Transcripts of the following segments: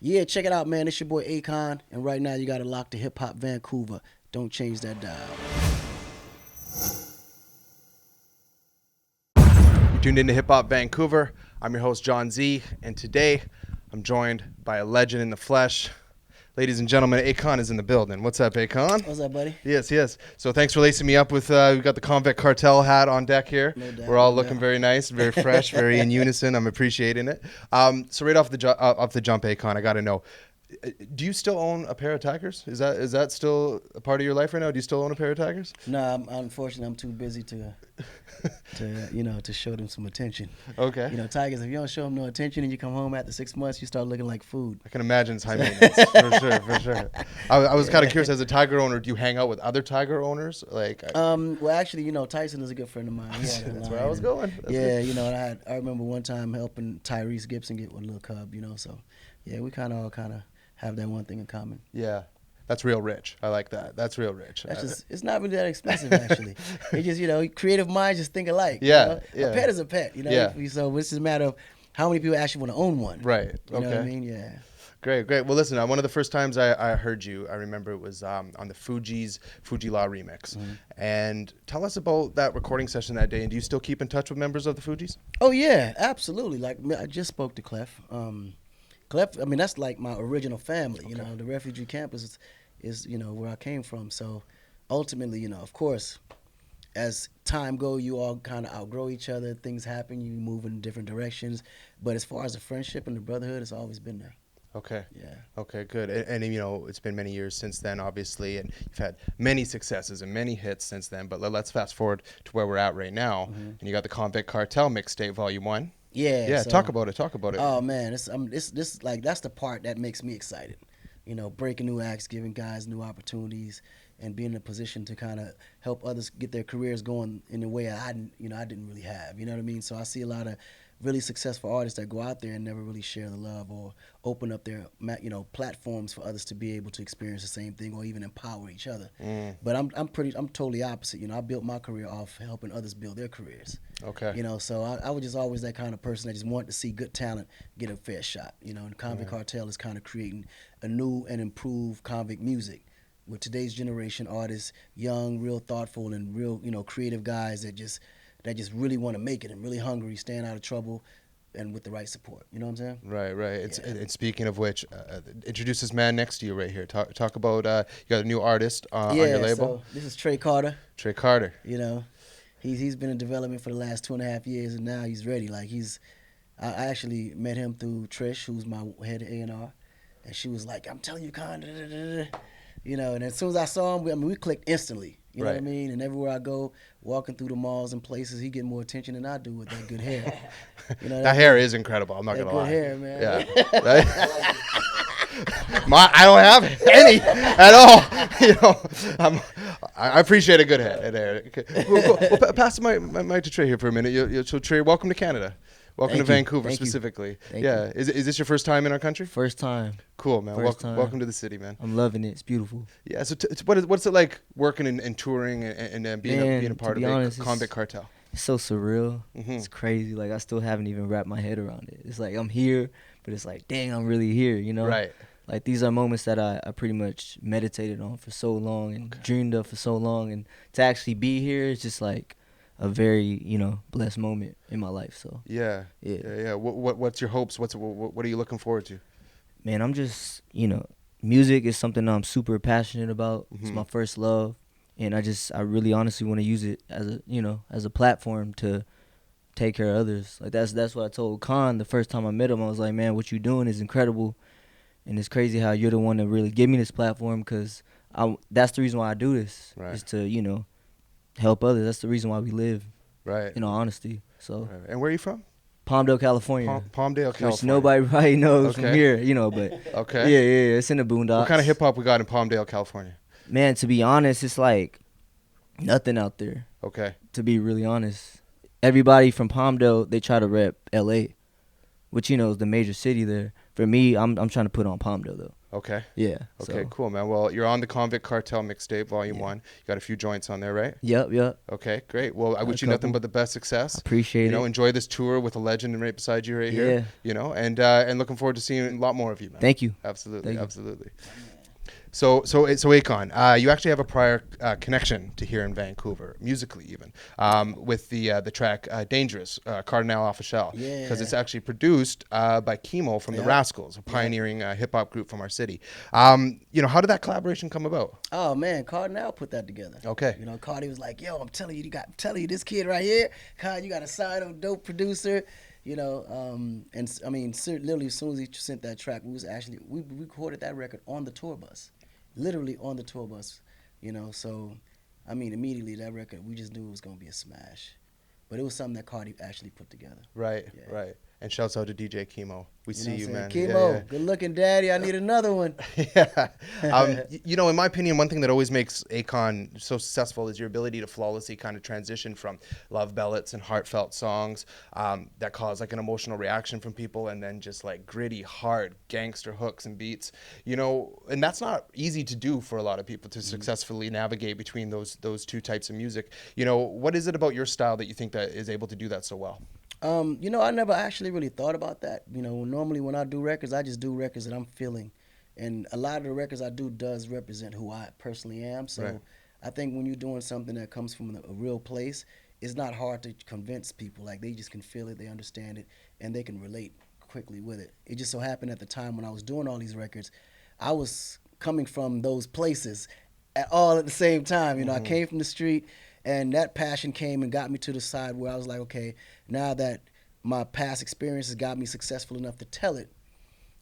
Yeah, check it out, man. It's your boy Akon, and right now you got to lock to Hip Hop Vancouver. Don't change that dial. You're tuned into Hip Hop Vancouver. I'm your host, John Zee, and today I'm joined by a legend in the flesh. Ladies and gentlemen, Akon is in the building. What's up, Akon? What's up, buddy? Yes. So thanks for lacing me up with, we've got the Konvict Kartel hat on deck here. No doubt, We're all no looking doubt. very nice, very fresh, very in unison. I'm appreciating it. So right off the jump, Akon, I got to know, do you still own a pair of Tigers? Is that still a part of your life right now? Do you still own a pair of Tigers? No, unfortunately, I'm too busy to show them some attention. Okay. Tigers, if you don't show them no attention and you come home after 6 months, you start looking like food. I can imagine it's high maintenance, for sure. I was kind of curious, as a Tiger owner, do you hang out with other Tiger owners? Well, actually, Tyson is a good friend of mine. That's where I was going. I remember one time helping Tyrese Gibson get one little cub, so, yeah, we kind of have that one thing in common. Yeah. That's real rich. I like that. That's real rich. It's not really that expensive, actually. It just, creative minds just think alike. Yeah. A pet is a pet, Yeah. So it's just a matter of how many people actually want to own one. Right. You know what I mean? Yeah. Great. Well, listen, one of the first times I heard you, I remember it was on the Fugees Fuji La remix. Mm-hmm. And tell us about that recording session that day. And do you still keep in touch with members of the Fugees? Oh, yeah, absolutely. Like, I just spoke to Clef. Clef, that's like my original family. Okay. The refugee camp is where I came from. So ultimately, of course, as time goes, you all kind of outgrow each other. Things happen. You move in different directions. But as far as the friendship and the brotherhood, it's always been there. Okay. Yeah. Okay, good. And it's been many years since then, obviously, and you've had many successes and many hits since then. But let's fast forward to where we're at right now. Mm-hmm. And you got the Konvict Kartel Mixtape, Volume 1. Yeah. So, talk about it. Oh man, that's the part that makes me excited. Breaking new acts, giving guys new opportunities, and being in a position to kind of help others get their careers going in a way I didn't really have. You know what I mean? So I see a lot of really successful artists that go out there and never really share the love or open up their platforms for others to be able to experience the same thing or even empower each other. But I'm totally opposite. I built my career off helping others build their careers. Okay. So I was just always that kind of person that just wanted to see good talent get a fair shot. And Konvict Kartel is kind of creating a new and improved convict music with today's generation artists, young, real thoughtful, and real creative guys that just really want to make it and really hungry, staying out of trouble, and with the right support. You know what I'm saying? Right. And speaking of which, introduce this man next to you right here. Talk about you got a new artist on your label. So this is Tre Carter. Tre Carter. He's been in development for the last 2.5 years, and now he's ready. I actually met him through Trish, who's my head of A&R, and she was like, "I'm telling you, Con," and as soon as I saw him, we clicked instantly. You know what I mean? And everywhere I go, walking through the malls and places, he get more attention than I do with that good hair. That hair is incredible. I'm not gonna lie. Good hair, man. Yeah. I don't have any at all. I appreciate a good hair. Okay. We'll pass the mic to Tre here for a minute. So Tre, welcome to Canada. Welcome to Vancouver specifically. Thank you. Is this your first time in our country? First time. Cool, man. Time. Welcome to the city, man. I'm loving it. It's beautiful. Yeah. So what's it like working and touring and being a part of Konvict Kartel? It's so surreal. Mm-hmm. It's crazy. I still haven't even wrapped my head around it. It's like I'm here, but it's like, dang, I'm really here. Right. These are moments that I pretty much meditated on for so long and dreamed of for so long, and to actually be here is just like a very blessed moment in my life. So yeah. What's your hopes? What are you looking forward to? Man, I'm just music is something I'm super passionate about. Mm-hmm. It's my first love, and I really honestly want to use it as a platform to take care of others. That's what I told Khan the first time I met him. I was like, man, what you doing is incredible, and it's crazy how you're the one that really give me this platform, because that's the reason why I do this, is to help others. That's the reason why we live. Right. In all honesty. So. Right. And where are you from? Palmdale, California. Palmdale, California. Which nobody probably knows from here, but. Okay. Yeah, it's in the boondocks. What kind of hip hop we got in Palmdale, California? Man, to be honest, it's like nothing out there. Okay. To be really honest, everybody from Palmdale, they try to rep LA, which is the major city there. For me, I'm trying to put on Palmdale though. Okay. Yeah. Okay, So. cool, man. Well, you're on the Konvict Kartel Mixtape, Volume 1. You got a few joints on there, right? Yep. Okay, great. Well, I Got a wish you nothing couple. but the best success. Appreciate it. Enjoy this tour with a legend right beside you right Yeah. here, and looking forward to seeing a lot more of you, man. Thank you. Absolutely, Thank you. absolutely. So Akon, you actually have a prior connection to here in Vancouver, musically even, with the track "Dangerous," Cardinal Official, because it's actually produced by Kemo from the Rascalz, a pioneering hip hop group from our city. How did that collaboration come about? Oh man, Cardinal put that together. Okay. Cardi was like, "Yo, I'm telling you, this kid right here, Card, you got to sign a dope producer." And I mean, literally as soon as he sent that track, we recorded that record on the tour bus, literally on the tour bus. So I mean, immediately that record, we just knew it was gonna be a smash. But it was something that Cardi actually put together. Right. And shouts out to DJ Kemo. We see you, man. Kemo, good looking daddy. I need another one. Yeah. In my opinion, one thing that always makes Akon so successful is your ability to flawlessly kind of transition from love ballads and heartfelt songs that cause like an emotional reaction from people, and then just like gritty, hard gangster hooks and beats. And that's not easy to do for a lot of people to successfully navigate between those two types of music. What is it about your style that you think that is able to do that so well? I never actually really thought about that. Normally when I do records, I just do records that I'm feeling. And a lot of the records I do does represent who I personally am. So I think when you're doing something that comes from a real place, it's not hard to convince people. Like, they just can feel it, they understand it, and they can relate quickly with it. It just so happened at the time when I was doing all these records, I was coming from those places at the same time. I came from the street, and that passion came and got me to the side where I was like, okay, now that my past experiences got me successful enough to tell it,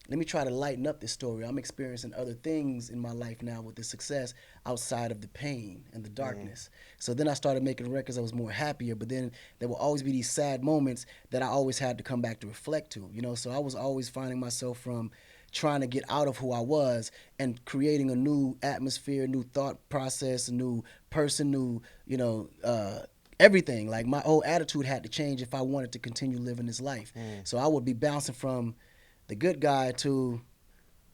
let me try to lighten up this story. I'm experiencing other things in my life now with the success outside of the pain and the darkness. So then I started making records that was more happier, but then there will always be these sad moments that I always had to come back to reflect to. So I was always finding myself from trying to get out of who I was and creating a new atmosphere, new thought process, a new person, new, everything. Like, my whole attitude had to change if I wanted to continue living this life. So I would be bouncing from the good guy to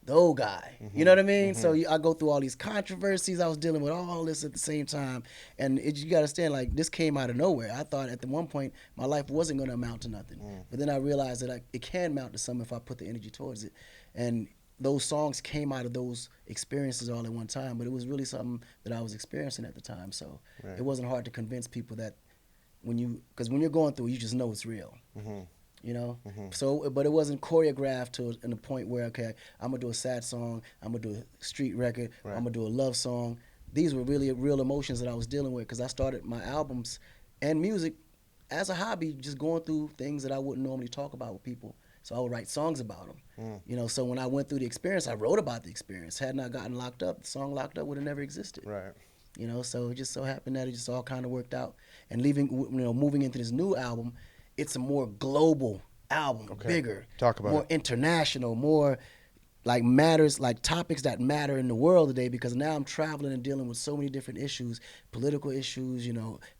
the old guy. You know what I mean? So I go through all these controversies. I was dealing with all this at the same time. And you got to understand, like, this came out of nowhere. I thought at the one point my life wasn't going to amount to nothing. But then I realized that it can amount to something if I put the energy towards it. And those songs came out of those experiences all at one time. But it was really something that I was experiencing at the time. So it wasn't hard to convince people that because when you're going through it, you just know it's real. So, but it wasn't choreographed to the point where, okay, I'm gonna do a sad song, I'm gonna do a street record, I'm gonna do a love song. These were really real emotions that I was dealing with, because I started my albums and music as a hobby, just going through things that I wouldn't normally talk about with people. So I would write songs about them. So when I went through the experience, I wrote about the experience. Had not gotten locked up, the song Locked Up would have never existed. So it just so happened that it just all kind of worked out. And moving into this new album, it's a more global album, bigger, more international, more like matters, like topics that matter in the world today, because now I'm traveling and dealing with so many different issues, political issues,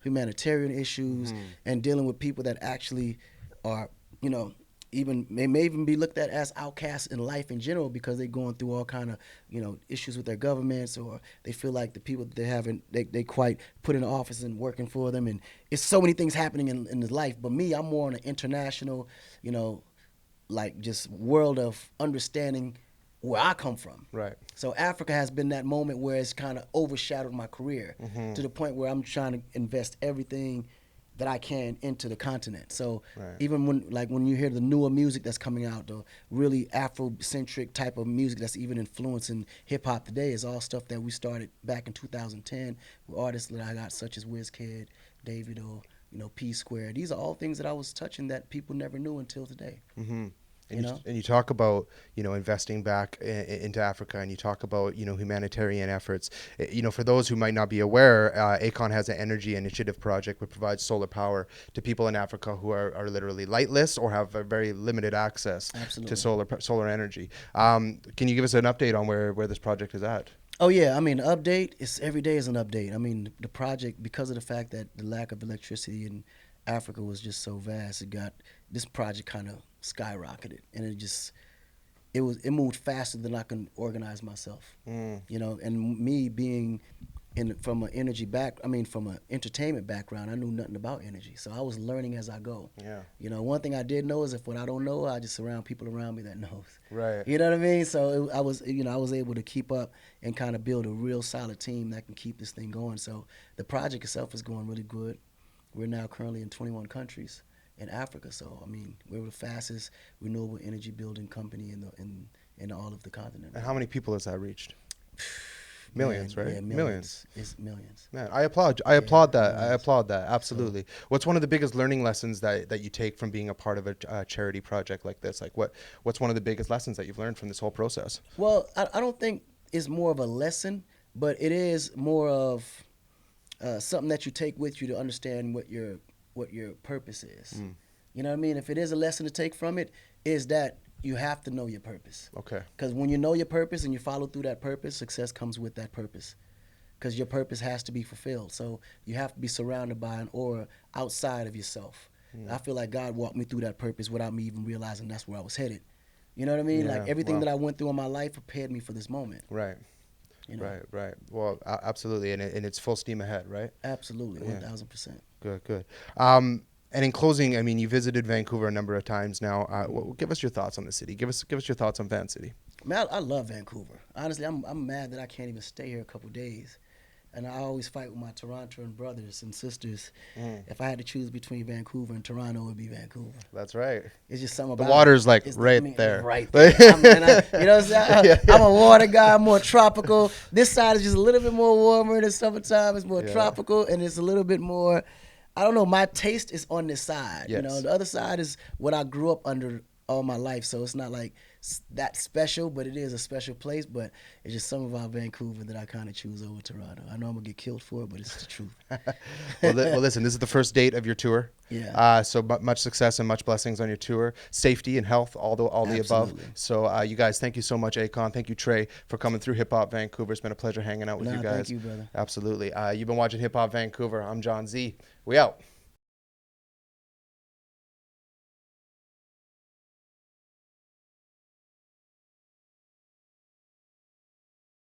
humanitarian issues, and dealing with people that actually are, may even be looked at as outcasts in life in general, because they're going through all kind of, issues with their governments, or they feel like the people that they quite put in office and working for them. And it's so many things happening in his life. But me, I'm more on an international, like just world of understanding where I come from. So Africa has been that moment where it's kind of overshadowed my career to the point where I'm trying to invest everything that I can into the continent. So even when you hear the newer music that's coming out, the really Afrocentric type of music that's even influencing hip hop today, is all stuff that we started back in 2010 with artists that I got, such as Wizkid, Davido, P Square. These are all things that I was touching that people never knew until today. And you talk about, investing back into Africa, and you talk about, humanitarian efforts. For those who might not be aware, Akon has an energy initiative project which provides solar power to people in Africa who are literally lightless or have a very limited access to solar energy. Can you give us an update on where this project is at? Oh yeah, I mean, the update is every day is an update. I mean, the project, because of the fact that the lack of electricity in Africa was just so vast, this project kind of skyrocketed, and it moved faster than I can organize myself. You know, and me being from an entertainment background, I knew nothing about energy, so I was learning as I go. Yeah. You know, one thing I did know is if what I don't know, I just surround people around me that knows. Right. You know what I mean? So I was able to keep up and kind of build a real solid team that can keep this thing going. So the project itself is going really good. We're now currently in 21 countries in Africa. So I mean, we're the fastest renewable energy building company in all of the continent. And how many people has that reached? Millions, Man, right? yeah, Millions. It's millions. Man, I applaud that. I millions. applaud that. Absolutely. What's one of the biggest learning lessons that you take from being a part of a charity project like this? Like what's one of the biggest lessons that you've learned from this whole process? Well, I don't think it's more of a lesson, but it is more of something that you take with you to understand what your purpose is. You know what I mean? If it is a lesson to take from it, is that you have to know your purpose. Okay. Because when you know your purpose and you follow through that purpose, success comes with that purpose. Because your purpose has to be fulfilled. So you have to be surrounded by an aura outside of yourself. I feel like God walked me through that purpose without me even realizing that's where I was headed. You know what I mean? Yeah, Like everything wow. that I went through in my life prepared me for this moment. Right. You know? Right. Well, absolutely, and it's full steam ahead, right? Absolutely, Yeah. 1000%. Good. And in closing, I mean, you visited Vancouver a number of times now. Give us your thoughts on the city. Give us your thoughts on Van City. Man, I love Vancouver. Honestly, I'm mad that I can't even stay here a couple days. And I always fight with my Torontoan brothers and sisters. If I had to choose between Vancouver and Toronto, it would be Vancouver. That's right. It's just something The about water's like it's right there. Right there. You know what I'm saying? Yeah. I'm a water guy. I'm more tropical. This side is just a little bit more warmer in the summertime. It's more tropical, and it's a little bit more, I don't know, my taste is on this side. Yes. You know, the other side is what I grew up under all my life, so it's not like that special, but it is a special place. But it's just something about Vancouver that I kind of choose over Toronto. I know I'm gonna get killed for it, but it's the truth. Well, listen, this is the first date of your tour. Yeah. So much success and much blessings on your tour. Safety and health, all the above. Absolutely. So you guys, thank you so much, Akon. Thank you, Tre, for coming through Hip Hop Vancouver. It's been a pleasure hanging out with you guys. Thank you, brother. Absolutely. You've been watching Hip Hop Vancouver. I'm John Zee. We out.